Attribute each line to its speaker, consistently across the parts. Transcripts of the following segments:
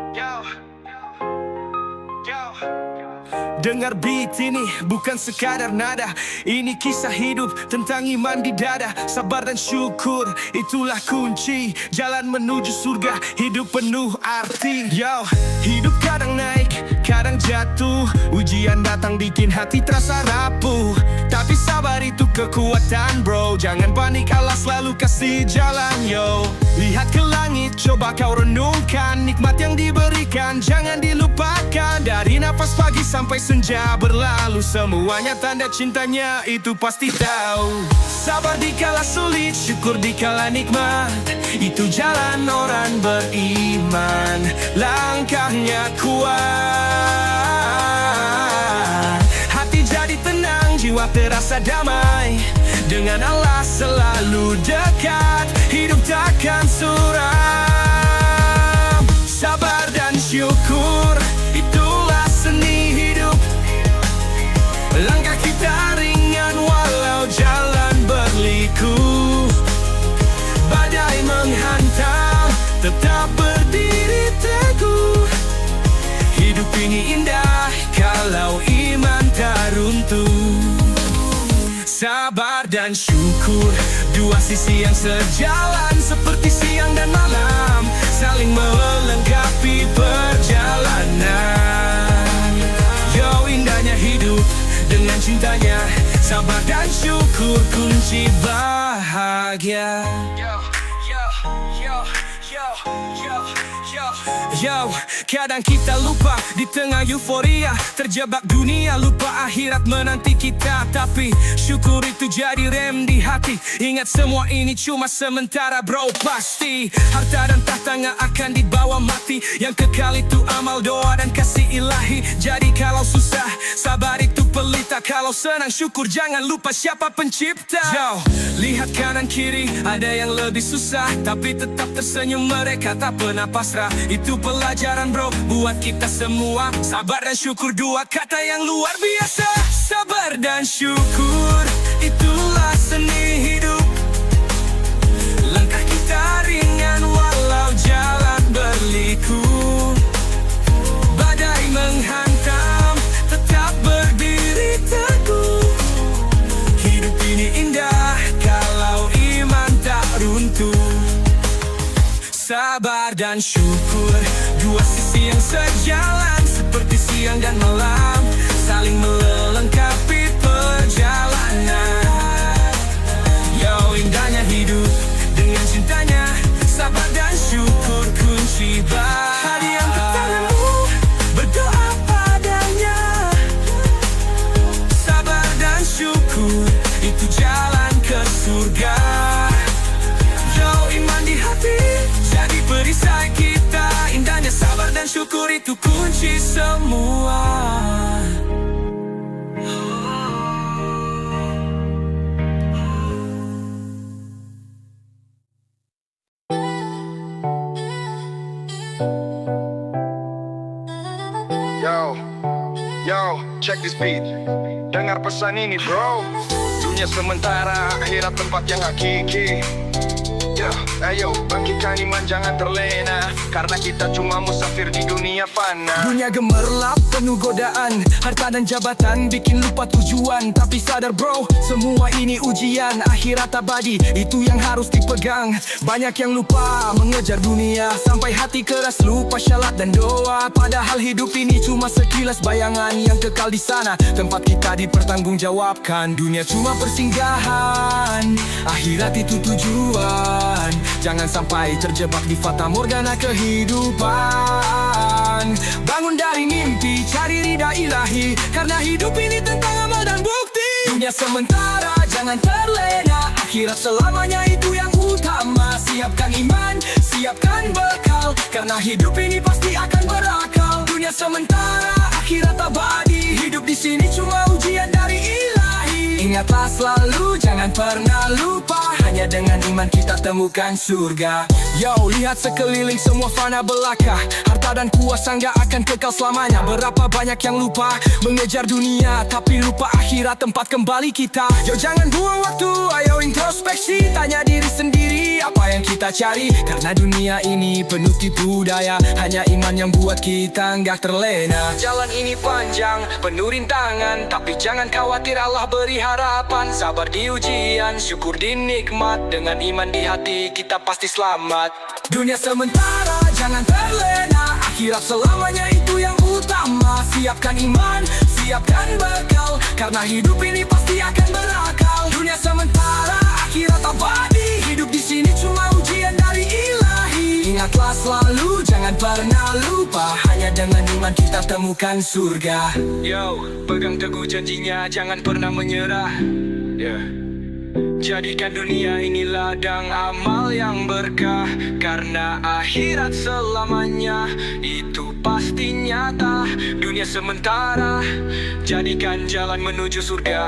Speaker 1: Yo, yo. Dengar beat ini bukan sekadar nada. Ini kisah hidup tentang iman di dada. Sabar dan syukur, itulah kunci jalan menuju surga. Hidup penuh arti. Yo, hidup kadang naik, kadang jatuh. Ujian datang bikin hati terasa rapuh. Tapi sabar itu kekuatan bro. Jangan panik, Allah selalu kasih jalan yo. Lihat ke langit, coba kau renungkan. Nikmat yang diberikan, jangan dilupakan. Dari nafas pagi sampai senja berlalu, semuanya tanda cintanya, itu pasti tahu. Sabar dikala sulit, syukur dikala nikmat. Itu jalan orang beriman. Langkahnya kuat, hati jadi tenang, jiwa terasa damai. Dengan Allah selalu dekat, hidup takkan suram. Sabar dan syukur, itulah seni hidup. Langkah kita ringan walau jalan berliku. Badai menghantam, tetap berdiri teguh. Hidup ini indah kalau iman tak runtuh. Sabar dan syukur, dua sisi yang sejalan, seperti siang dan malam, saling melengkapi perjalanan. Yo, indahnya hidup dengan cintanya. Sabar dan syukur kunci bahagia. Yo, yo, yo, yo, yo, yo. Yo, kadang kita lupa di tengah euforia, terjebak dunia, lupa akhirat menanti kita. Tapi syukur itu jadi rem di hati. Ingat semua ini cuma sementara bro, pasti harta dan tahta nggak akan dibawa mati. Yang kekal itu amal, doa dan kasih ilahi. Jadi kalau susah, sabar itu pelita. Kalau senang, syukur, jangan lupa siapa pencipta. Yo, lihat kanan kiri, ada yang lebih susah, tapi tetap tersenyum, mereka tak pernah pasrah. Itu pelajaran bro, buat kita semua. Sabar dan syukur, dua kata yang luar biasa. Sabar dan syukur, itulah seni hidup. Langkah kita ringan walau jalan berliku. Badai menghantam, tetap berdiri teguh. Hidup ini indah kalau iman tak runtuh. Sabar dan syukur, dua sisi yang sejalan, seperti siang dan malam, saling melengkapi perjalanan. Yo, indahnya hidup dengan cintanya. Sabar dan syukur kunci bahagia. Hadiahkan tanganmu, berdoa padanya. Sabar dan syukur, itu jalan ke surga. Yo, iman di hati jadi perisai kita. Indahnya sabar dan syukur, itu kunci semua.
Speaker 2: Yo, yo, check this beat. Dengar pesan ini bro. Dunia sementara, akhirat tempat yang hakiki. Yo, ayo, bangkitkan iman, jangan terlena. Karena kita cuma musafir di dunia fana.
Speaker 1: Dunia gemerlap, penuh godaan, harta dan jabatan bikin lupa tujuan. Tapi sadar bro, semua ini ujian. Akhirat abadi, itu yang harus dipegang. Banyak yang lupa mengejar dunia, sampai hati keras lupa syalat dan doa. Padahal hidup ini cuma sekilas bayangan. Yang kekal di sana, tempat kita dipertanggungjawabkan. Dunia cuma persinggahan, akhirat itu tujuan. Jangan sampai terjebak di fata morgana kehidupan. Bangun dari mimpi, cari ridha ilahi. Karena hidup ini tentang amal dan bukti. Dunia sementara, jangan terlena. Akhirat selamanya, itu yang utama. Siapkan iman, siapkan bekal. Karena hidup ini pasti akan berakal. Dunia sementara, akhirat abadi. Hidup di sini cuma ujian dari ilahi. Ingatlah selalu, jangan pernah lupa. Hanya dengan iman kita temukan surga. Yo, lihat sekeliling, semua fana belaka. Harta dan kuasa nggak akan kekal selamanya. Berapa banyak yang lupa mengejar dunia, tapi lupa akhirat tempat kembali kita. Yo, jangan buang waktu, ayo introspeksi. Tanya diri sendiri, menjadi apa yang kita cari. Karena dunia ini penuh tipu daya, hanya iman yang buat kita nggak terlena. Jalan ini panjang, penuh rintangan, tapi jangan khawatir, Allah beri harapan. Sabar di ujian, syukur di nikmat, dengan iman di hati kita pasti selamat. Dunia sementara, jangan terlena, akhirat selamanya itu yang utama. Siapkan iman, siapkan bekal, karena hidup ini pasti akan berakal. Dunia sementara, akhirat abadi, hidup di sini cuma ujian dari ilahi. Ingatlah selalu, jangan pernah lupa, hanya dengan iman kita temukan surga. Yo, pegang teguh janjinya, jangan pernah menyerah. Jadikan dunia ini ladang amal yang berkah, karena akhirat selamanya itu pasti nyata. Dunia sementara, jadikan jalan menuju surga.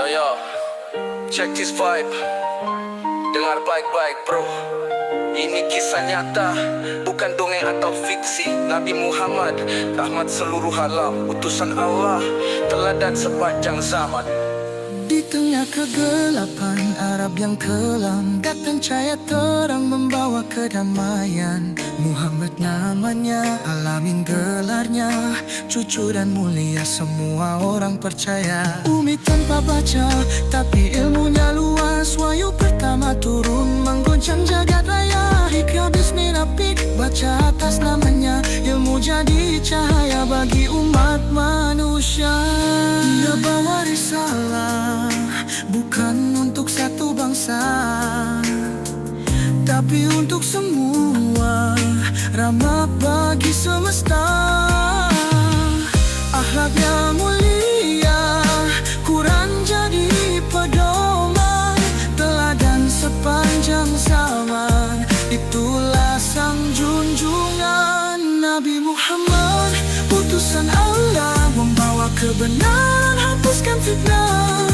Speaker 1: Yo, check this vibe. Dengar baik-baik bro, ini kisah nyata, bukan dongeng atau fiksi. Nabi Muhammad, rahmat seluruh alam, utusan Allah, teladan sepanjang zaman. Di tengah kegelapan Arab yang kelam, datang cahaya terang membawa kedamaian. Muhammad namanya, alamin gelarnya, cucu dan mulia semua orang percaya. Umi tanpa baca, tapi ilmunya luas. Wahyu pertama turun menggoncang jagat raya. Hikmah bismillahirrahmanirrahim, baca atas namanya, ilmu jadi cahaya bagi umat manusia. Dia bawa risalah, bukan untuk satu bangsa, tapi untuk semua, rahmat bagi semesta. Akhlaknya mulia, Quran jadi pedoman, teladan sepanjang zaman. Itulah sang junjungan Nabi Muhammad, utusan Allah, membawa kebenaran, hapuskan fitnah.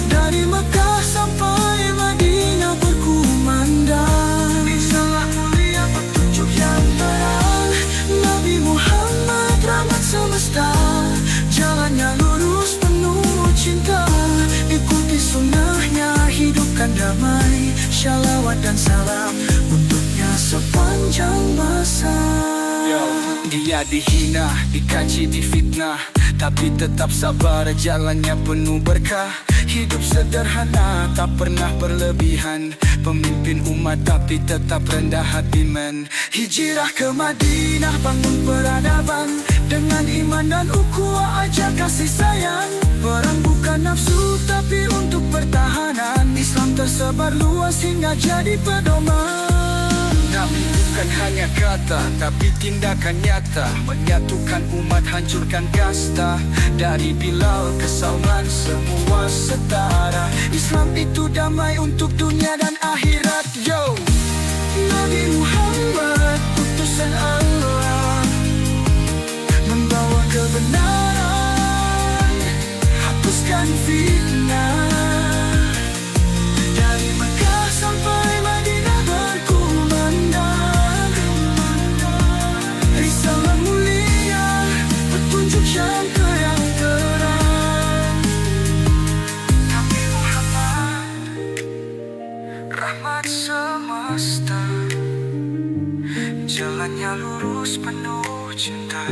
Speaker 1: Dari Mekah sampai Madinah berkumandang, risalah mulia petunjuk yang terang. Nabi Muhammad rahmat semesta, jalannya lurus penuh cinta. Ikuti sunnahnya, hidupkan damai, shalawat dan salam untuknya sepanjang masa. Dia dihina, dikaci, difitnah, tapi tetap sabar, jalannya penuh berkah. Hidup sederhana, tak pernah berlebihan, pemimpin umat tapi tetap rendah hati men. Hijrah ke Madinah, bangun peradaban, dengan iman dan ukhuwah ajar kasih sayang. Perang bukan nafsu tapi untuk pertahanan, Islam tersebar luas hingga jadi pedoman. Nabi bukan hanya kata, tapi tindakan nyata, menyatukan umat, hancurkan kasta. Dari Bilal ke Salman, semua setara. Islam itu damai untuk dunia dan akhirat. Yo, Nabi Muhammad, utusan Allah, membawa kebenaran, hapuskan fitnah. Dari Mekah sampai Madinah berkumandang, risalah mulia, petunjuk syangka yang terang. Nabi Muhammad, rahmat semesta, jalannya lurus penuh cinta.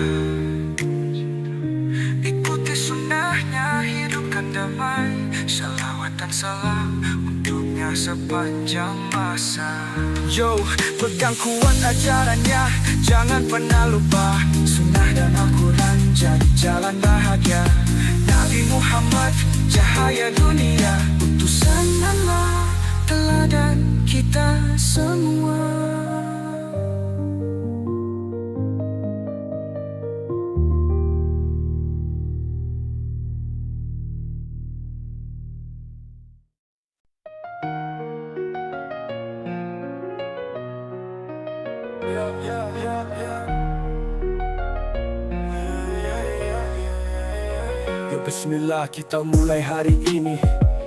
Speaker 1: Ikuti sunnahnya, hidupkan damai, shalawat dan salam untuknya sepanjang masa. Yo, pegang kuat ajarannya, jangan pernah lupa, sunnah dan Al-Quran jadi jalan bahagia. Nabi Muhammad, cahaya dunia, utusan Allah, teladan kita semua. Ya bismillah, kita mulai hari ini.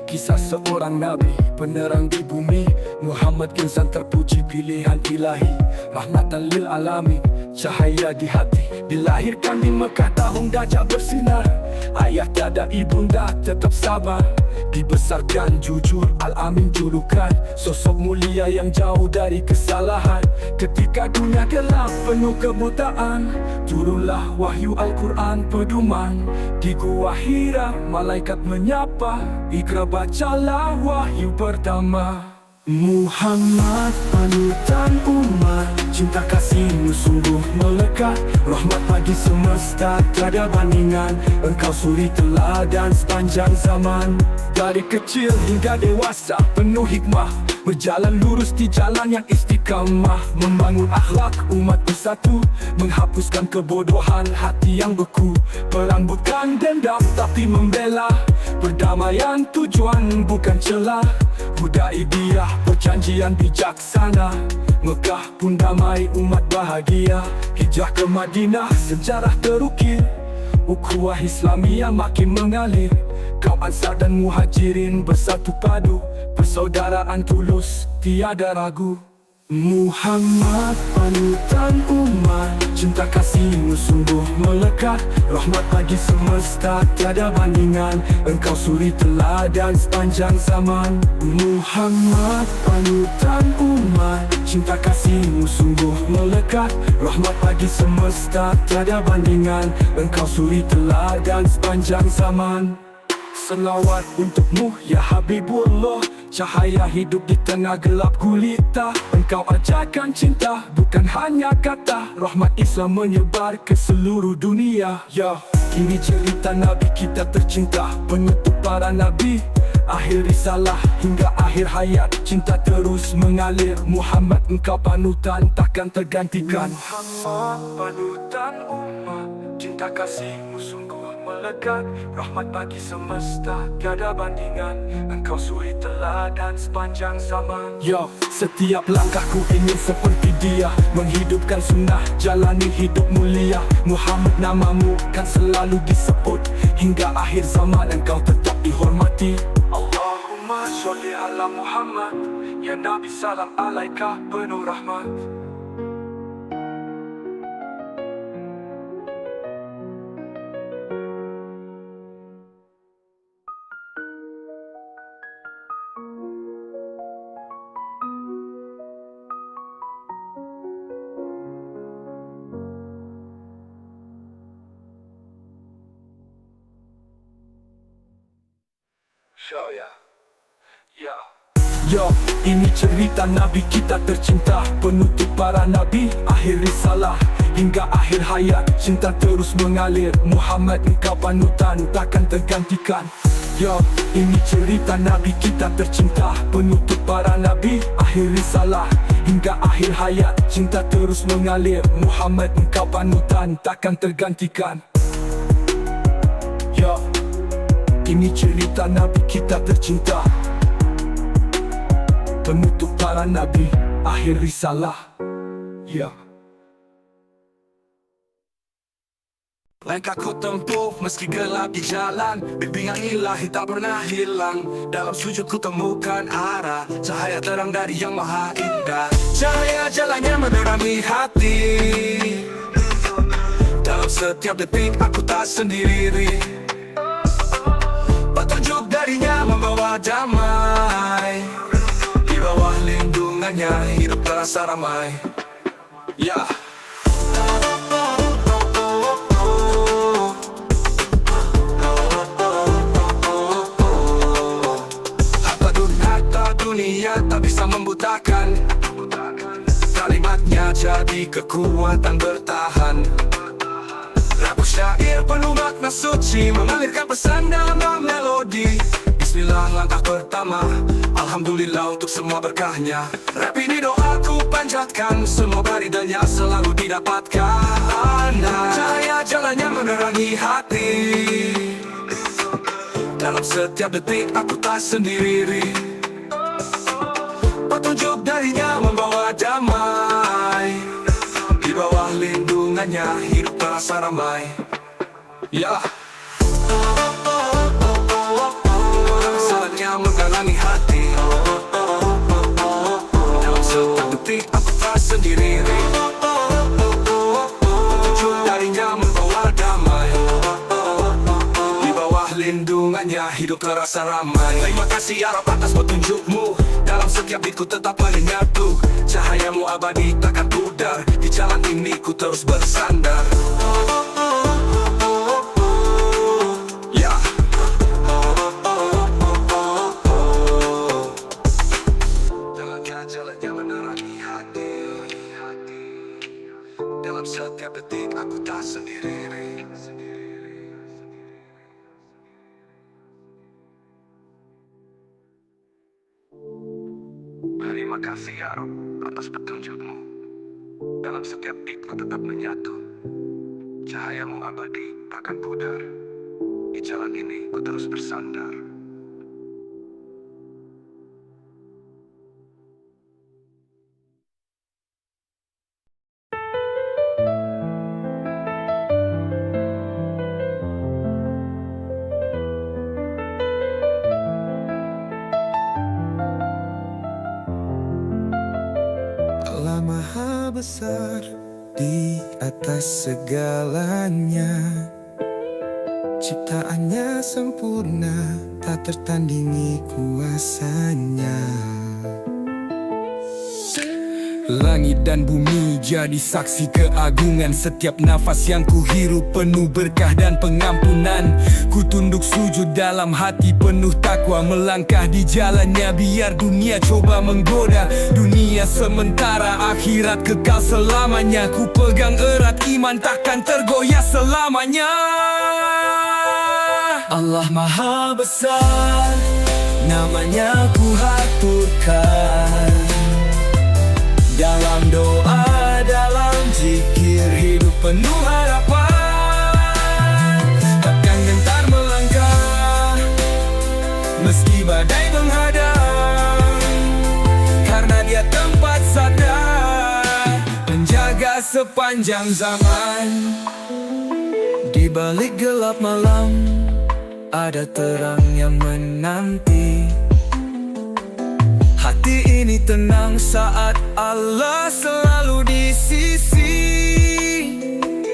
Speaker 1: Kisah seorang Nabi, penerang di bumi, Muhammad insan terpuji pilihan ilahi, rahmatan lil alamin, cahaya di hati. Dilahirkan di Mekah tahun Dajjal bersinar. Ayah tiada ibunda tetap sabar. Dibesarkan jujur, Al-Amin julukan, sosok mulia yang jauh dari kesalahan. Ketika dunia gelap penuh kebutaan, turunlah wahyu Al-Quran pedoman. Di Gua Hira malaikat menyapa, Iqra bacalah wahyu pertama. Muhammad panutan umat, cinta kasihmu sungguh melekat. Rahmat bagi semesta tiada bandingan, engkau suri teladan sepanjang zaman. Dari kecil hingga dewasa penuh hikmah, berjalan lurus di jalan yang istiqamah. Membangun akhlak umat bersatu, menghapuskan kebodohan hati yang beku. Perang bukan dendam tapi membela, perdamaian tujuan bukan celah. Hudaibiyah perjanjian bijaksana, Mekah pun damai umat bahagia. Hijrah ke Madinah sejarah terukir, ukhuwah Islamiyah makin mengalir. Kaum Ansar dan Muhajirin bersatu padu, persaudaraan tulus tiada ragu. Muhammad panutan umat, cinta kasihmu sungguh melekat. Rahmat bagi semesta tiada bandingan, engkau suri teladan sepanjang zaman. Muhammad panutan umat, cinta kasihmu sungguh melekat. Rahmat bagi semesta tiada bandingan, engkau suri teladan sepanjang zaman. Selawat untukmu ya Habibullah, cahaya hidup di tengah gelap gulita. Engkau ajarkan cinta bukan hanya kata, rahmat Islam menyebar ke seluruh dunia. Ya, ini cerita Nabi kita tercinta, penutup para Nabi, akhir risalah hingga akhir hayat. Cinta terus mengalir, Muhammad engkau panutan takkan tergantikan. Muhammad panutan umat, cinta kasihmu sungguh melekat. Rahmat bagi semesta tiada bandingan, engkau suri teladan sepanjang zaman. Yo, setiap langkahku ingin seperti dia, menghidupkan sunnah, jalani hidup mulia. Muhammad namamu kan selalu disebut, hingga akhir zaman engkau tetap dihormati. Allahumma sholli ala Muhammad, ya Nabi salam alaika penuh rahmat. Yo, ini cerita Nabi kita tercinta, penutup para Nabi, akhir risalah hingga akhir hayat. Cinta terus mengalir, Muhammad engkau panutan takkan tergantikan. Yo, ini cerita Nabi kita tercinta, penutup para Nabi, akhir risalah hingga akhir hayat. Cinta terus mengalir, Muhammad engkau panutan takkan tergantikan. Yo, ini cerita Nabi kita tercinta, penutup para Nabi, akhir risalah. Ya. Langkah ku tempuh meski gelap di jalan, bimbingan ilahi tak pernah hilang. Dalam sujud ku temukan arah, cahaya terang dari yang maha indah. Cahaya jalannya menerangi hati, dalam setiap detik aku tak sendiri. Petunjuk darinya membawa damai, di bawah lindungannya hidup terasa ramai. Ya. Harta dunia tak bisa membutakan, kalimatnya jadi kekuatan bertahan. Lagu syair penuh makna suci, mengalirkan pesan dalam melodi. Bismillah langkah pertama, alhamdulillah untuk semua berkahnya. Rap ini doaku panjatkan, semoga ridanya selalu didapatkan. Cahaya jalannya menerangi hati, dalam setiap detik aku tak sendiri. Petunjuk darinya membawa damai, terasa ramai. Ya, saatnya menggalangi hati. Dalam setiap detik aku tak sendiri. Petunjuk darinya membawa damai. Di bawah lindungannya hidup terasa ramai. Terima kasih ya Rabb atas petunjukmu. Dalam setiap beat ku tetap mendengar tuh cahayamu abadi takkan pudar. Di jalan ini ku terus bersandar. Ya, jalannya menerangi hati. Dalam setiap detik aku tak sendiri. Terima kasih ya Rabb atas petunjukmu. Dalam setiap beat ku tetap menyatu. Cahayamu abadi takkan pudar. Di jalan ini ku terus bersandar. Allah Maha Besar di atas segalanya. Ciptaannya sempurna, tak tertandingi kuasanya. Langit dan bumi jadi saksi keagungan. Setiap nafas yang ku hirup penuh berkah dan pengampunan. Ku tunduk sujud dalam hati penuh takwa. Melangkah di jalannya biar dunia coba menggoda. Dunia sementara, akhirat kekal selamanya. Ku pegang erat iman takkan tergoyah selamanya. Allah Maha Besar, namanya ku haturkan. Dalam doa, dalam zikir, hidup penuh harapan. Takkan gentar melangkah meski badai menghadang, karena dia tempat sadar penjaga sepanjang zaman. Di balik gelap malam ada terang yang menanti. Hati ini tenang saat Allah selalu di sisi.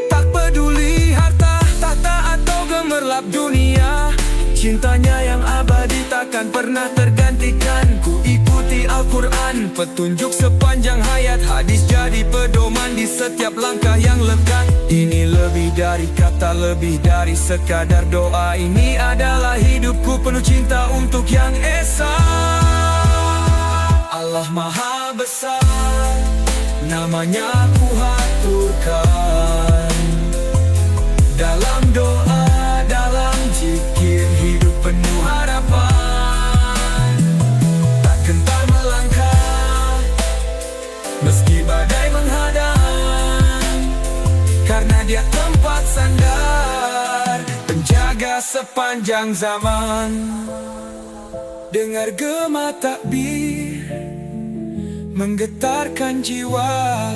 Speaker 1: Tak peduli harta, tahta atau gemerlap dunia, cintanya yang abadi takkan pernah tergantikan. Ku ikuti Al-Quran, petunjuk sepanjang hayat. Hadis jadi pedoman di setiap langkah yang lekat. Ini lebih dari kata, lebih dari sekadar doa. Ini adalah hidupku penuh cinta untuk yang esa. Allah Maha Besar, namanya ku haturkan. Dalam doa, dalam zikir, hidup penuh harapan. Tak gentar melangkah meski badai menghadang, karena dia tempat sandar penjaga sepanjang zaman. Dengar gema takbir menggetarkan jiwa.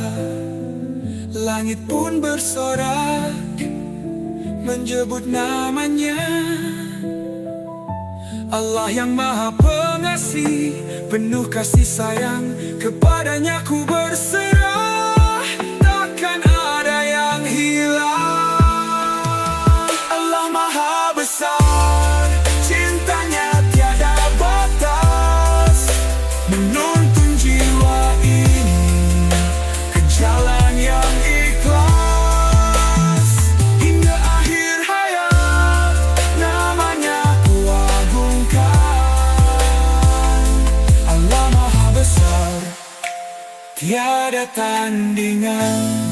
Speaker 1: Langit pun bersorak menyebut namanya. Allah yang Maha Pengasih, penuh kasih sayang, kepadanya ku berserah. Takkan ada yang hilang. Allah Maha Besar, cintanya tiada batas, menuntun jiwa ini ke jalan yang ikhlas. Hingga akhir hayat, namanya ku agungkan. Allah Maha Besar, tiada tandingan.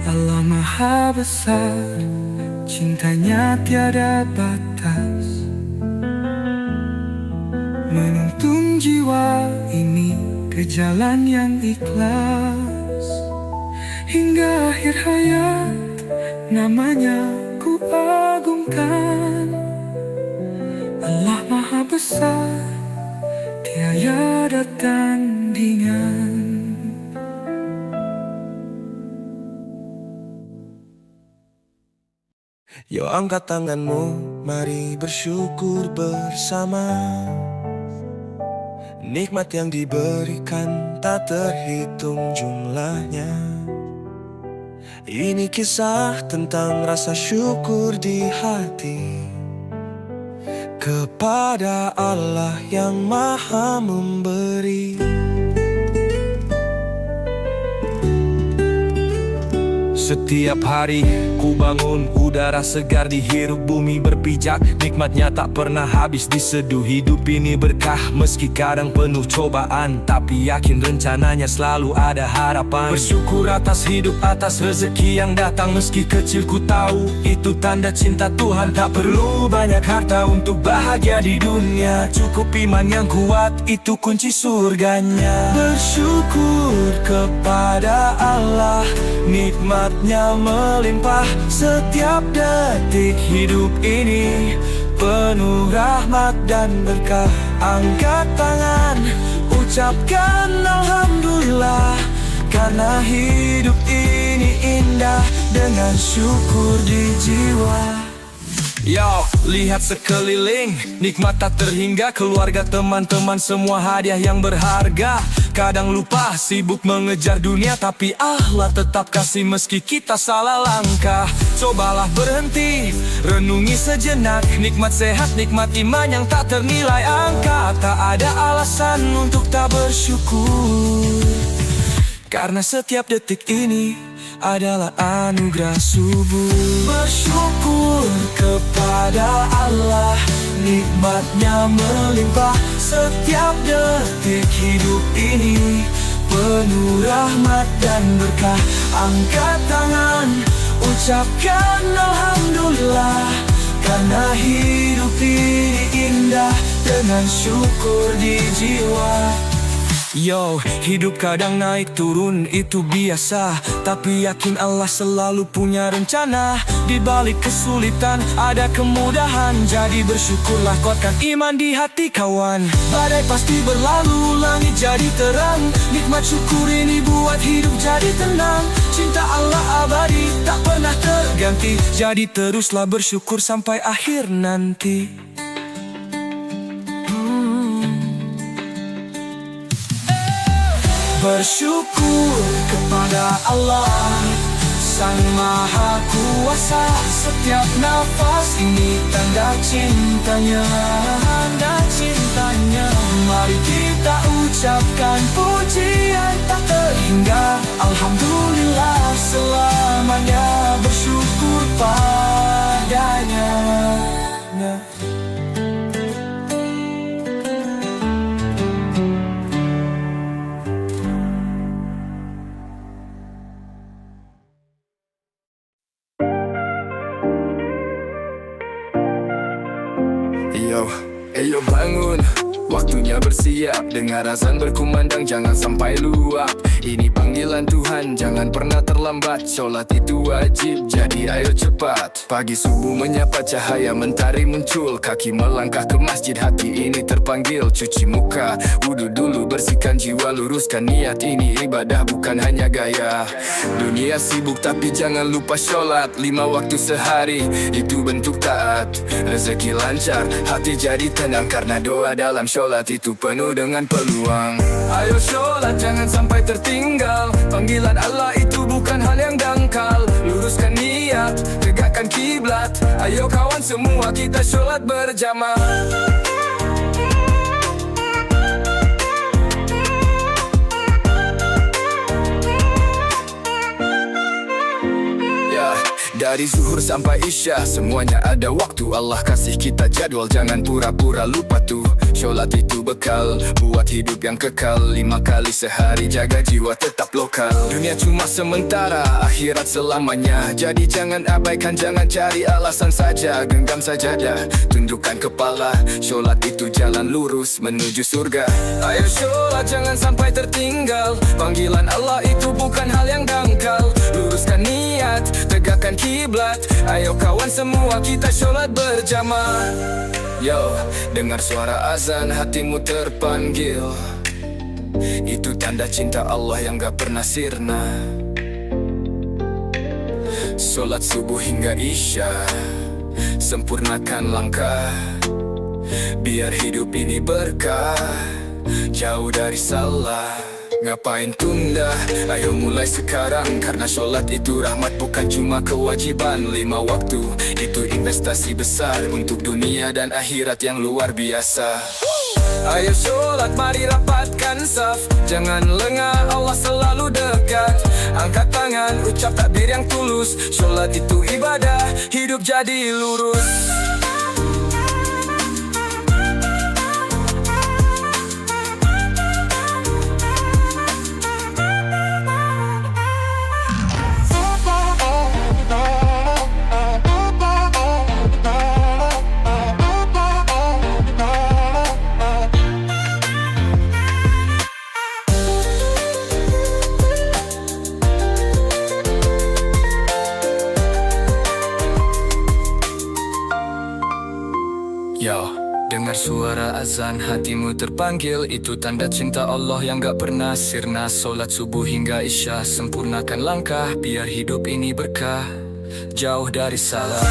Speaker 1: Allah Maha Besar, cintanya tiada batas, menuntun jiwa ini ke jalan yang ikhlas. Hingga akhir hayat, namanya ku agungkan. Allah Maha Besar, tiada tandingan. Yo angkat tanganmu, mari bersyukur bersama. Nikmat yang diberikan tak terhitung jumlahnya. Ini kisah tentang rasa syukur di hati kepada Allah yang Maha Memberi. Setiap hari ku bangun, udara segar dihirup, bumi berpijak. Nikmatnya tak pernah habis diseduh. Hidup ini berkah meski kadang penuh cobaan, tapi yakin rencananya selalu ada harapan. Bersyukur atas hidup, atas rezeki yang datang. Meski kecil ku tahu itu tanda cinta Tuhan. Tak perlu banyak harta untuk bahagia di dunia. Cukup iman yang kuat, itu kunci surganya. Bersyukur kepada Allah, nikmatnya melimpah. Setiap detik hidup ini penuh rahmat dan berkah. Angkat tangan, ucapkan Alhamdulillah, karena hidup ini indah dengan syukur di jiwa. Yo, lihat sekeliling, nikmat tak terhingga. Keluarga, teman-teman, semua hadiah yang berharga. Kadang lupa, sibuk mengejar dunia, tapi Allah tetap kasih meski kita salah langkah. Cobalah berhenti, renungi sejenak. Nikmat sehat, nikmat iman yang tak ternilai angka. Tak ada alasan untuk tak bersyukur, karena setiap detik ini adalah anugerah subuh. Bersyukur kepada Allah, nikmatnya melimpah. Setiap detik hidup ini penuh rahmat dan berkah. Angkat tangan, ucapkan Alhamdulillah, karena hidup ini indah dengan syukur di jiwa. Yo, hidup kadang naik turun itu biasa, tapi yakin Allah selalu punya rencana. Di balik kesulitan ada kemudahan, jadi bersyukurlah, kuatkan iman di hati kawan. Badai pasti berlalu, langit jadi terang. Nikmat syukur ini buat hidup jadi tenang. Cinta Allah abadi, tak pernah terganti. Jadi teruslah bersyukur sampai akhir nanti. Bersyukur kepada Allah, Sang Maha Kuasa. Setiap nafas ini tanda cintanya, tanda cintanya. Mari kita ucapkan pujian tak terhingga. Alhamdulillah selamanya, bersyukur padanya.
Speaker 3: Ayo bangun, waktunya bersiap. Dengar azan berkumandang, jangan sampai luap. Ini panggilan Tuhan, jangan pernah terlambat. Sholat itu wajib, jadi ayo cepat. Pagi subuh menyapa, cahaya mentari muncul. Kaki melangkah ke masjid, hati ini terpanggil. Cuci muka, wudu dulu, bersihkan jiwa, luruskan niat. Ini ibadah bukan hanya gaya. Dunia sibuk tapi jangan lupa sholat. 5 waktu sehari, itu bentuk taat. Rezeki lancar, hati jadi tenang, karena doa dalam sholat itu penuh dengan peluang.
Speaker 1: Ayo sholat jangan sampai tertinggal. Panggilan Allah itu bukan hal yang dangkal. Luruskan niat, tegakkan kiblat. Ayo kawan semua kita sholat berjamaah.
Speaker 3: Dari zuhur sampai isya, semuanya ada waktu. Allah kasih kita jadwal, jangan pura-pura lupa tuh. Sholat itu bekal, buat hidup yang kekal. 5 kali sehari, jaga jiwa tetap lokal. Dunia cuma sementara, akhirat selamanya. Jadi jangan abaikan, jangan cari alasan saja. Genggam sajadah, tundukkan kepala. Sholat itu jalan lurus menuju surga.
Speaker 1: Ayo sholat jangan sampai tertinggal. Panggilan Allah itu bukan hal yang dangkal. Luruskan niat, tegakkan kiblat. Ayo kawan semua kita sholat berjamaah.
Speaker 3: Yo, dengar suara azan hatimu terpanggil. Itu tanda cinta Allah yang gak pernah sirna. Sholat subuh hingga isya, Sempurnakan langkah, biar hidup ini berkah. Jauh dari salah, ngapain tunda? Ayo mulai sekarang, karena sholat itu rahmat, bukan cuma kewajiban. 5 waktu, itu investasi besar untuk dunia dan akhirat yang luar biasa. Ayo sholat, mari rapatkan saf. Jangan lengah, Allah selalu dekat. Angkat tangan, ucap takbir yang tulus. Sholat itu ibadah, hidup jadi lurus. Yo, dengar suara azan, hatimu terpanggil. Itu tanda cinta Allah yang gak pernah sirna. Solat subuh hingga isya, sempurnakan langkah, biar hidup ini berkah. Jauh dari salah.